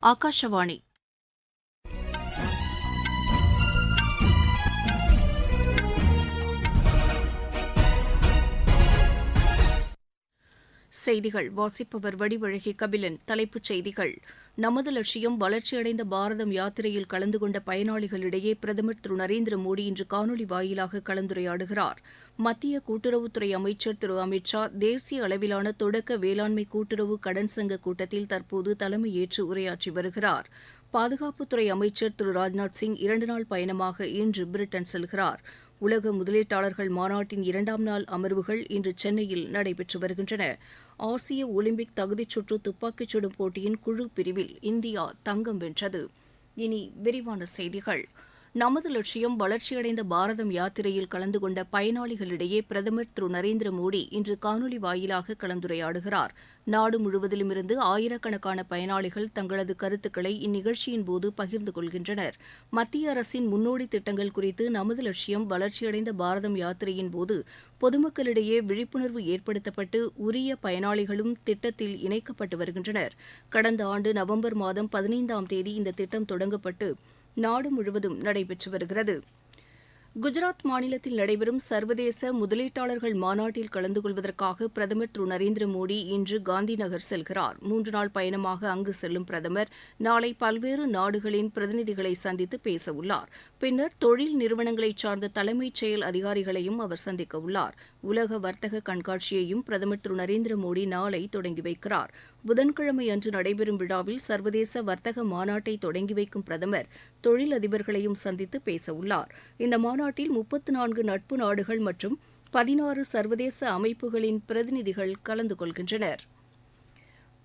ஆகாஷவாணி செய்திகள் வாசிப்பவர் வடிவழகி கபிலன். தலைப்புச் செய்திகள்: நமது லட்சியம் வளர்ச்சியடைந்த பாரதம் யாத்திரையில் கலந்து கொண்ட பயனாளிகளிடையே பிரதமர் திரு நரேந்திர மோடி இன்று காணொலி வாயிலாக கலந்துரையாடுகிறார். மத்திய கூட்டுறவுத்துறை அமைச்சர் திரு அமித் ஷா தேசிய அளவிலான தொடக்க வேளாண்மை கூட்டுறவு கடன் சங்க கூட்டத்தில் தற்போது தலைமையேற்று உரையாற்றி வருகிறார். பாதுகாப்புத்துறை அமைச்சர் திரு ராஜ்நாத் சிங் 2 நாள் பயணமாக இன்று பிரிட்டன் செல்கிறார். உலக முதலீட்டாளர்கள் மாநாட்டின் 2ஆம் நாள் அமர்வுகள் இன்று சென்னையில் நடைபெற்று வருகின்றன. ஆசிய ஒலிம்பிக் தகுதிச் சுற்று துப்பாக்கிச் சுடும் போட்டியின் குழு பிரிவில் இந்தியா தங்கம் வென்றது. இனி விரிவான செய்திகள். நமது லட்சியம் வளர்ச்சியடைந்த பாரதம் யாத்திரையில் கலந்து கொண்ட பயனாளிகளிடையே பிரதமர் திரு நரேந்திர மோடி இன்று காணொலி வாயிலாக கலந்துரையாடுகிறார். நாடு முழுவதிலுமிருந்து ஆயிரக்கணக்கான பயனாளிகள் தங்களது கருத்துக்களை இந்நிகழ்ச்சியின்போது பகிர்ந்து கொள்கின்றனர். மத்திய அரசின் முன்னோடி திட்டங்கள் குறித்து நமது லட்சியம் வளர்ச்சியடைந்த பாரதம் யாத்திரையின்போது பொதுமக்களிடையே விழிப்புணர்வு ஏற்படுத்தப்பட்டு உரிய பயனாளிகளும் திட்டத்தில் இணைக்கப்பட்டு வருகின்றனர். கடந்த ஆண்டு நவம்பர் மாதம் 15ஆம் தேதி இந்த திட்டம் தொடங்கப்பட்டு நாடு முழுவதும் நடைபெற்று வருகிறது. குஜராத் மாநிலத்தில் நடைபெறும் சர்வதேச முதலீட்டாளர்கள் மாநாட்டில் கலந்து கொள்வதற்காக பிரதமர் திரு நரேந்திர மோடி இன்று காந்திநகர் செல்கிறார். 3 நாள் பயணமாக அங்கு செல்லும் பிரதமர் நாளை பல்வேறு நாடுகளின் பிரதிநிதிகளை சந்தித்து பேசவுள்ளார். பின்னர் தொழில் நிறுவனங்களைச் சார்ந்த தலைமைச் செயல் அதிகாரிகளையும் அவர் சந்திக்கவுள்ளார். உலக வர்த்தக கண்காட்சியையும் பிரதமர் திரு நரேந்திர மோடி நாளை தொடங்கி வைக்கிறார். புதன்கிழமை அன்று நடைபெறும் விழாவில் சர்வதேச வர்த்தக மாநாட்டை தொடங்கி வைக்கும் பிரதமர் தொழிலதிபர்களையும் சந்தித்து பேசவுள்ளார். இந்த மாநாட்டில் 34 நட்பு நாடுகள் மற்றும் 16 சர்வதேச அமைப்புகளின் பிரதிநிதிகள் கலந்து கொள்கின்றனர்.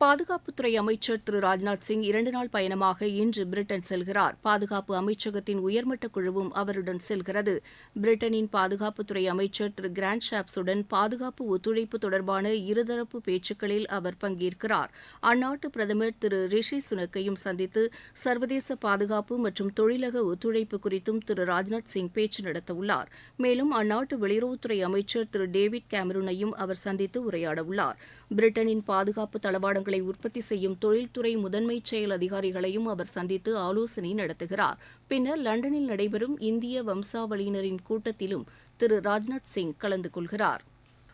பாதுகாப்புத்துறை அமைச்சர் திரு ராஜ்நாத் சிங் 2 நாள் பயணமாக இன்று பிரிட்டன் செல்கிறார். பாதுகாப்பு அமைச்சகத்தின் உயர்மட்ட குழுவும் அவருடன் செல்கிறது. பிரிட்டனின் பாதுகாப்புத்துறை அமைச்சர் திரு கிராண்ட் ஷாப்ஸுடன் பாதுகாப்பு ஒத்துழைப்பு தொடர்பான இருதரப்பு பேச்சுக்களில் அவர் பங்கேற்கிறார். அந்நாட்டு பிரதமர் திரு ரிஷி சுனக்கையும் சந்தித்து சர்வதேச பாதுகாப்பு மற்றும் தொழிலக ஒத்துழைப்பு குறித்தும் திரு ராஜ்நாத் சிங் பேச்சு நடத்தவுள்ளார். மேலும் அந்நாட்டு வெளியுறவுத்துறை அமைச்சர் திரு டேவிட் கேமரூனையும் அவர் சந்தித்து உரையாடவுள்ளார். பிரிட்டனின் பாதுகாப்பு தளவாடங்களை உற்பத்தி செய்யும் தொழில்துறை முதன்மைச் செயல் அதிகாரிகளையும் அவர் சந்தித்து ஆலோசனை நடத்துகிறார். பின்னர் லண்டனில் நடைபெறும் இந்திய வம்சாவளியினரின் கூட்டத்திலும் திரு ராஜ்நாத் சிங் கலந்து கொள்கிறார்.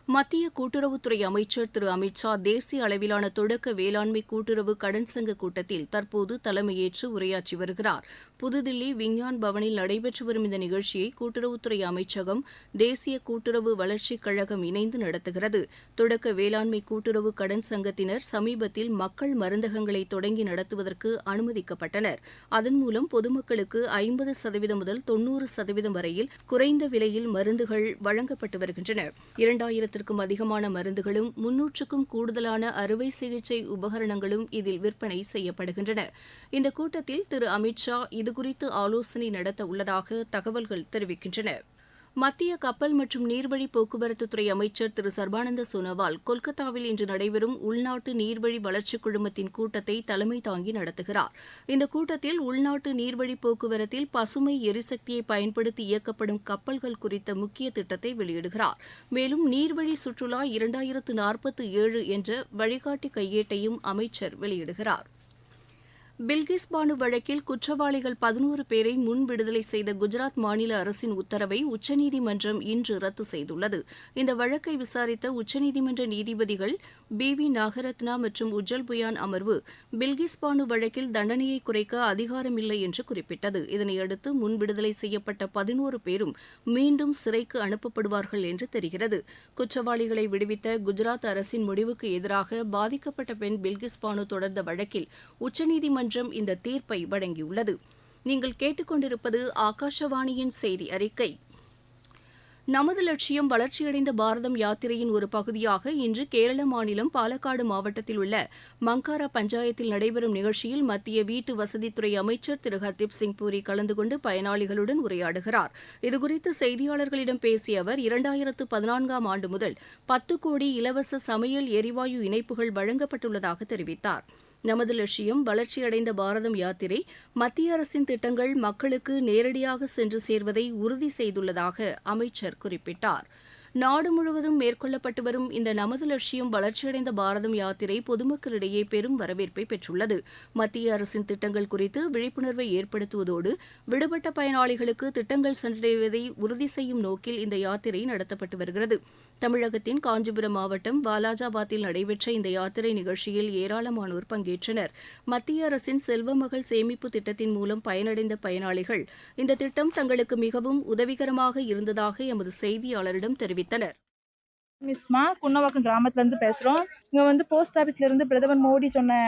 மத்திய கூட்டுறவுத்துறை அமைச்சர் திரு அமித் ஷா தேசிய அளவிலான தொடக்க வேளாண்மை கூட்டுறவு கடன் சங்க கூட்டத்தில் தற்போது தலைமையேற்று உரையாற்றி வருகிறார். புதுதில்லி விஞ்ஞான் பவனில் நடைபெற்று வரும் இந்த நிகழ்ச்சியை கூட்டுறவுத்துறை அமைச்சகம், தேசிய கூட்டுறவு வளர்ச்சிக் கழகம் இணைந்து நடத்துகிறது. தொடக்க வேளாண்மை கூட்டுறவு கடன் சங்கத்தினர் சமீபத்தில் மக்கள் மருந்தகங்களை தொடங்கி நடத்துவதற்கு அனுமதிக்கப்பட்டனர். அதன் மூலம் பொதுமக்களுக்கு 50% முதல் 90% வரையில் குறைந்த விலையில் மருந்துகள் வழங்கப்பட்டு வருகின்றன. 2000க்கும் அதிகமான மருந்துகளும் 300க்கும் கூடுதலான அறுவை சிகிச்சை உபகரணங்களும் இதில் விற்பனை செய்யப்படுகின்றன. இந்த கூட்டத்தில் திரு அமித் ஷா இதுகுறித்து ஆலோசனை நடத்த உள்ளதாக தகவல்கள் தெரிவிக்கின்றன. மத்திய கப்பல் மற்றும் நீர்வழி போக்குவரத்துத்துறை அமைச்சர் திரு சர்பானந்த சோனோவால் கொல்கத்தாவில் இன்று நடைபெறும் உள்நாட்டு நீர்வழி வளர்ச்சிக் குழுமத்தின் கூட்டத்தை தலைமை தாங்கி நடத்துகிறார். இந்த கூட்டத்தில் உள்நாட்டு நீர்வழி போக்குவரத்தில் பசுமை எரிசக்தியை பயன்படுத்தி இயக்கப்படும் கப்பல்கள் குறித்த முக்கிய திட்டத்தை வெளியிடுகிறார். மேலும் நீர்வழி சுற்றுலா 2047 என்ற வழிகாட்டி கையேட்டையும் அமைச்சர் வெளியிடுகிறார். பில்கிஸ் பானு வழக்கில் குற்றவாளிகள் 11 பேரை முன் விடுதலை செய்த குஜராத் மாநில அரசின் உத்தரவை உச்சநீதிமன்றம் இன்று ரத்து செய்துள்ளது. இந்த வழக்கை விசாரித்த உச்சநீதிமன்ற நீதிபதிகள் பி.வி. நாகரத்னா மற்றும் உஜ்ஜல் புயான் அமர்வு பில்கிஸ் பானு வழக்கில் தண்டனையை குறைக்க அதிகாரமில்லை என்று குறிப்பிட்டது. இதனையடுத்து முன் விடுதலை செய்யப்பட்ட 11 பேரும் மீண்டும் சிறைக்கு அனுப்பப்படுவார்கள் என்று தெரிகிறது. குற்றவாளிகளை விடுவித்த குஜராத் அரசின் முடிவுக்கு எதிராக பாதிக்கப்பட்ட பெண் பில்கிஸ் பானு தொடர்ந்த வழக்கில் உச்சநீதிமன்றம் இந்த தீர்ப்பை வழங்கியுள்ளது. நீங்கள் கேட்டுக்கொண்டிருப்பது ஆகாஷவாணியின் செய்தி அறிக்கை. நமது லட்சியம் வளர்ச்சியடைந்த பாரதம் யாத்திரையின் ஒரு பகுதியாக இன்று கேரள மாநிலம் பாலக்காடு மாவட்டத்தில் உள்ள மங்காரா பஞ்சாயத்தில் நடைபெறும் நிகழ்ச்சியில் மத்திய வீட்டு வசதித்துறை அமைச்சர் திரு ஹர்தீப் சிங் பூரி கலந்து கொண்டு பயனாளிகளுடன் உரையாடுகிறார். இதுகுறித்து செய்தியாளர்களிடம் பேசிய அவர் 2014ஆம் ஆண்டு முதல் 10 கோடி இலவச சமையல் எரிவாயு இணைப்புகள் வழங்கப்பட்டுள்ளதாக தெரிவித்தார். நமது லட்சியம் வளர்ச்சியடைந்த பாரதம் யாத்திரை மத்திய அரசின் திட்டங்கள் மக்களுக்கு நேரடியாக சென்று சேர்வதை உறுதி செய்துள்ளதாக அமைச்சர் குறிப்பிட்டார். நாடு முழுவதும் மேற்கொள்ளப்பட்டு வரும் இந்த நமது லட்சியம் வளர்ச்சியடைந்த பாரதம் யாத்திரை பொதுமக்களிடையே பெரும் வரவேற்பை பெற்றுள்ளது. மத்திய அரசின் திட்டங்கள் குறித்து விழிப்புணர்வை ஏற்படுத்துவதோடு விடுபட்ட பயனாளிகளுக்கு திட்டங்கள் சென்றடைவதை உறுதி செய்யும் நோக்கில் இந்த யாத்திரை நடத்தப்பட்டு வருகிறது. தமிழகத்தின் காஞ்சிபுரம் மாவட்டம் வாலாஜாபாத்தில் நடைபெற்ற இந்த யாத்திரை நிகழ்ச்சியில் ஏராளமானோர் பங்கேற்றனர். மத்திய அரசின் செல்வ மகள் சேமிப்பு திட்டத்தின் மூலம் பயனடைந்த பயனாளிகள் இந்த திட்டம் தங்களுக்கு மிகவும் உதவிகரமாக இருந்ததாக எமது செய்தியாளரிடம் தெரிவித்தனர். மிஸ்மா குன்னவாக்கம் கிராமத்துல இருந்து பேசுறோம். இங்க போஸ்ட் ஆபீஸ்ல இருந்து பிரதமர் மோடி சொன்ன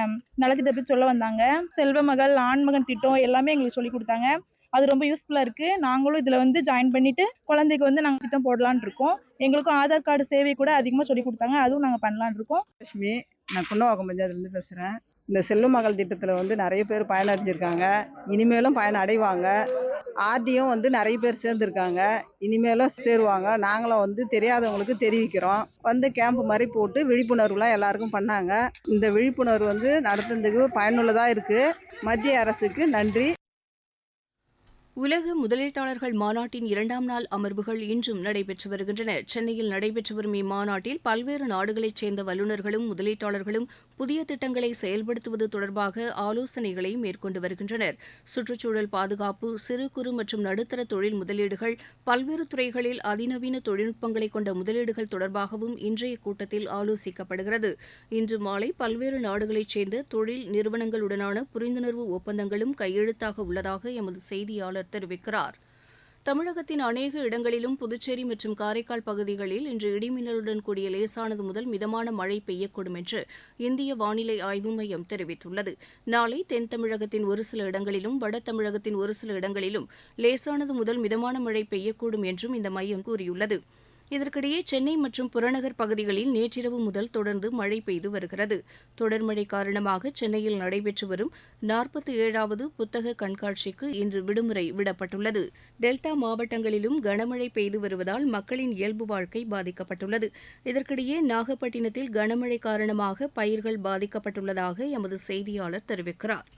நலத்திட்டத்தை பத்தி சொல்ல வந்தாங்க. செல்வ மகள் ஆண்மகன் திட்டம் எல்லாமே எங்களுக்கு சொல்லி கொடுத்தாங்க. அது ரொம்ப யூஸ்ஃபுல்லா இருக்கு. நாங்களும் இதுல ஜாயின் பண்ணிட்டு குழந்தைக்கு நாங்க திட்டம் போடலான்னு இருக்கோம். எங்களுக்கும் ஆதார் கார்டு சேவை கூட அதிகமா சொல்லி கொடுத்தாங்க. அதுவும் நாங்க பண்ணலான்னு இருக்கோம். லட்சுமி, நான் குன்னவாக்கம் பஞ்சாயத்துல இருந்து பேசுறேன். இந்த செல்வ மகள் திட்டத்துல நிறைய பேர் பயனடைஞ்சிருக்காங்க. இனிமேலும் பயன் அடைவாங்க. ஆர்டியும் நிறைய பேர் சேர்ந்துருக்காங்க. இனிமேலும் சேருவாங்க. நாங்களும் தெரியாதவங்களுக்கு தெரிவிக்கிறோம். கேம்ப் மாதிரி போட்டு விழிப்புணர்வுலாம் எல்லாருக்கும் பண்ணாங்க. இந்த விழிப்புணர்வு நடத்துறதுக்கு பயனுள்ளதா இருக்கு. மத்திய அரசுக்கு நன்றி. உலக முதலீட்டாளர்கள் மாநாட்டின் 2ஆம் நாள் அமர்வுகள் இன்றும் நடைபெற்று வருகின்றன. சென்னையில் நடைபெற்று வரும் இம்மாநாட்டில் பல்வேறு நாடுகளைச் சேர்ந்த வல்லுநர்களும் முதலீட்டாளர்களும் புதிய திட்டங்களை செயல்படுத்துவது தொடர்பாக ஆலோசனைகளை மேற்கொண்டு வருகின்றனர். சுற்றுச்சூழல் பாதுகாப்பு, சிறு குறு மற்றும் நடுத்தர தொழில் முதலீடுகள், பல்வேறு துறைகளில் அதிநவீன தொழில்நுட்பங்களை கொண்ட முதலீடுகள் தொடர்பாகவும் இன்றைய கூட்டத்தில் ஆலோசிக்கப்படுகிறது. இன்று மாலை பல்வேறு நாடுகளைச் சேர்ந்த தொழில் நிறுவனங்களுடனான புரிந்துணர்வு ஒப்பந்தங்களும் கையெழுத்தாக உள்ளதாக எமது செய்தியாளர் தெரிவிக்கிறார். தமிழகத்தின் அநேக இடங்களிலும் புதுச்சேரி மற்றும் காரைக்கால் பகுதிகளில் இன்று இடிமின்னலுடன் கூடிய லேசானது முதல் மிதமான மழை பெய்யக்கூடும் என்று இந்திய வானிலை ஆய்வு மையம் தெரிவித்துள்ளது. நாளை தென் தமிழகத்தின் ஒரு சில இடங்களிலும் வட தமிழகத்தின் ஒரு சில இடங்களிலும் லேசானது முதல் மிதமான மழை பெய்யக்கூடும் என்றும் இந்த மையம் கூறியுள்ளது. இதற்கிடையே சென்னை மற்றும் புறநகர் பகுதிகளில் நேற்றிரவு முதல் தொடர்ந்து மழை பெய்து வருகிறது. தொடர் மழை காரணமாக சென்னையில் நடைபெற்று வரும் 47வது புத்தக கண்காட்சிக்கு இன்று விடுமுறை விடப்பட்டுள்ளது. டெல்டா மாவட்டங்களிலும் கனமழை பெய்து வருவதால் மக்களின் இயல்பு வாழ்க்கை பாதிக்கப்பட்டுள்ளது. இதற்கிடையே நாகப்பட்டினத்தில் கனமழை காரணமாக பயிர்கள் பாதிக்கப்பட்டுள்ளதாக எமது செய்தியாளர் தெரிவிக்கிறார்.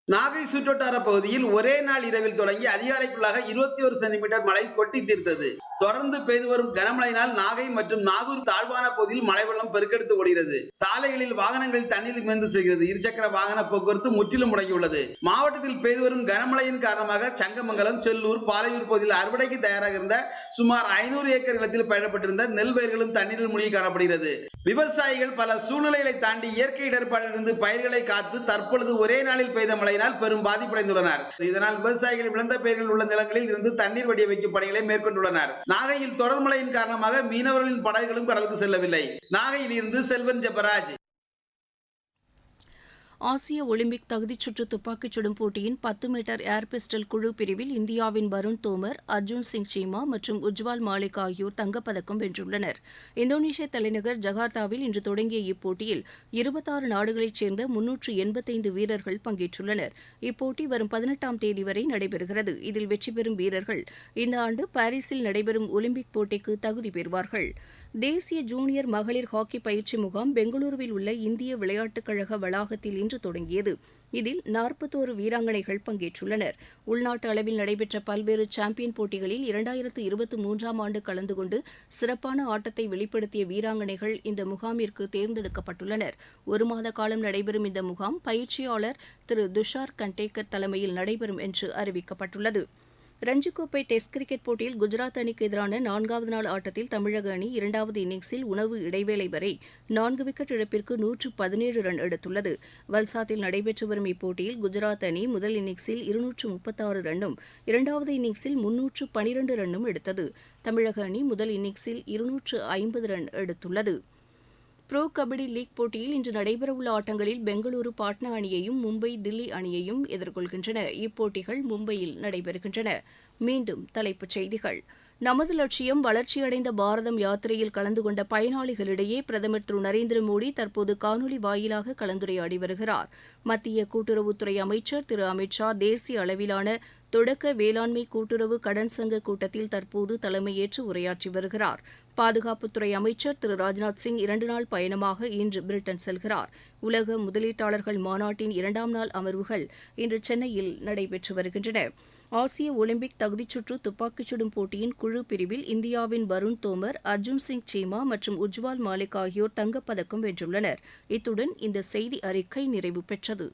நாகை சுற்றுவட்டார பகுதியில் ஒரே நாள் இரவில் தொடங்கி அதிகாலைக்குள்ளாக 21 சென்டிமீட்டர் மழை கொட்டி தீர்த்தது. தொடர்ந்து பெய்து வரும் கனமழையினால் நாகை மற்றும் நாகூர் தாழ்வான பகுதியில் மழை வெள்ளம் பெருக்கெடுத்து ஓடுகிறது. சாலைகளில் வாகனங்கள் தண்ணீர் மிதந்து செல்கிறது. இருசக்கர வாகன போக்குவரத்து முற்றிலும் முடங்கியுள்ளது. மாவட்டத்தில் பெய்து வரும் கனமழையின் காரணமாக சங்கமங்கலம், செல்லூர், பாலையூர் பகுதியில் அறுவடைக்கு தயாராக இருந்த சுமார் 500 ஏக்கர் நிலத்தில் பயிரப்பட்டிருந்த நெல் பயிர்களும் தண்ணீரில் மூழ்கி காணப்படுகிறது. விவசாயிகள் பல சூழ்நிலைகளை தாண்டி இயற்கை இடர்பாட்டிலிருந்து பயிர்களை காத்து தற்பொழுது ஒரே நாளில் பெய்த மழையினால் பெரும் பாதிப்படைந்துள்ளனர். இதனால் விவசாயிகள் இழந்த பயிர்கள் உள்ள நிலங்களில் இருந்து தண்ணீர் வடிய வைக்கும் பணிகளை மேற்கொண்டுள்ளனர். நாகையில் தொடர் மழையின் காரணமாக மீனவர்களின் படகுகளும் கடலுக்கு செல்லவில்லை. நாகையில் இருந்து செல்வன் ஜெபராஜ். ஆசிய ஒலிம்பிக் தகுதிச்சுற்று துப்பாக்கிச் சுடும் போட்டியின் 10 மீட்டர் ஏர் பிஸ்டல் குழு பிரிவில் இந்தியாவின் வருண் தோமர், அர்ஜுன் சிங் சீமா மற்றும் உஜ்வால் மாலிக் ஆகியோர் தங்கப்பதக்கம் வென்றுள்ளனர். இந்தோனேஷிய தலைநகர் ஜகார்த்தாவில் இன்று தொடங்கிய இப்போட்டியில் 26 நாடுகளைச் சேர்ந்த 385 வீரர்கள் பங்கேற்றுள்ளனர். இப்போட்டி வரும் 18ஆம் தேதி வரை நடைபெறுகிறது. இதில் வெற்றி பெறும் வீரர்கள் இந்த ஆண்டு பாரிஸில் நடைபெறும் ஒலிம்பிக் போட்டிக்கு தகுதி பெறுவார்கள். தேசிய ஜூனியர் மகளிர் ஹாக்கி பயிற்சி முகாம் பெங்களூருவில் உள்ள இந்திய விளையாட்டுக் கழக வளாகத்தில் இன்று தொடங்கியது. இதில் 41 வீராங்கனைகள் பங்கேற்றுள்ளனர். உள்நாட்டு அளவில் நடைபெற்ற பல்வேறு சாம்பியன் போட்டிகளில் 2023ஆம் ஆண்டு கலந்து கொண்டு சிறப்பான ஆட்டத்தை வெளிப்படுத்திய வீராங்கனைகள் இந்த முகாமிற்கு தேர்ந்தெடுக்கப்பட்டுள்ளனர். 1 மாத காலம் நடைபெறும் இந்த முகாம் பயிற்சியாளர் திரு துஷார் கண்டேக்கர் தலைமையில் நடைபெறும் என்று அறிவிக்கப்பட்டுள்ளது. ரஞ்சிக் கோப்பை டெஸ்ட் கிரிக்கெட் போட்டியில் குஜராத் அணிக்கு எதிரான 4வது நாள் ஆட்டத்தில் தமிழக அணி 2வது இன்னிங்ஸில் உணவு இடைவேளை வரை 4 விக்கெட் இழப்பிற்கு 117 ரன் எடுத்துள்ளது. வல்சாத்தில் நடைபெற்று வரும் இப்போட்டியில் குஜராத் அணி முதல் இன்னிங்ஸில் 236 ரன்னும் 2வது இன்னிங்ஸில் 312 ரன்னும் எடுத்தது. தமிழக அணி முதல் இன்னிங்ஸில் 250 ரன் எடுத்துள்ளது. புரோ கபடி லீக் போட்டியில் இன்று நடைபெறவுள்ள ஆட்டங்களில் பெங்களூரு பாட்னா அணியையும் மும்பை தில்லி அணியையும் எதிர்கொள்கின்றன. இப்போட்டிகள் மும்பையில் நடைபெறுகின்றன. மீண்டும் தலைப்புச் செய்திகள். நமது லட்சியம் வளர்ச்சியடைந்த பாரதம் யாத்திரையில் கலந்து கொண்ட பயனாளிகளிடையே பிரதமர் திரு நரேந்திர மோடி தற்போது காணொலி வாயிலாக கலந்துரையாடி வருகிறார். மத்திய கூட்டுறவுத்துறை அமைச்சர் திரு அமித் ஷா தேசிய அளவிலான தொடக்க வேளாண்மை கூட்டுறவு கடன் சங்க கூட்டத்தில் தற்போது தலைமையேற்று உரையாற்றி வருகிறார். பாதுகாப்புத்துறை அமைச்சர் திரு ராஜ்நாத் சிங் 2 நாள் பயணமாக இன்று பிரிட்டன் செல்கிறார். உலக முதலீட்டாளர்கள் மாநாட்டின் 2ஆம் நாள் அமர்வுகள் இன்று சென்னையில் நடைபெற்று வருகின்றன. ஆசிய ஒலிம்பிக் தகுதிச்சுற்று துப்பாக்கிச் சுடும் போட்டியின் குழு பிரிவில் இந்தியாவின் வருண் தோமர், அர்ஜுன் சிங் சீமா மற்றும் உஜ்வால் மாலிக் ஆகியோர் தங்கப்பதக்கம் வென்றுள்ளனர். இத்துடன் இந்த செய்தி அறிக்கை நிறைவு பெற்றது.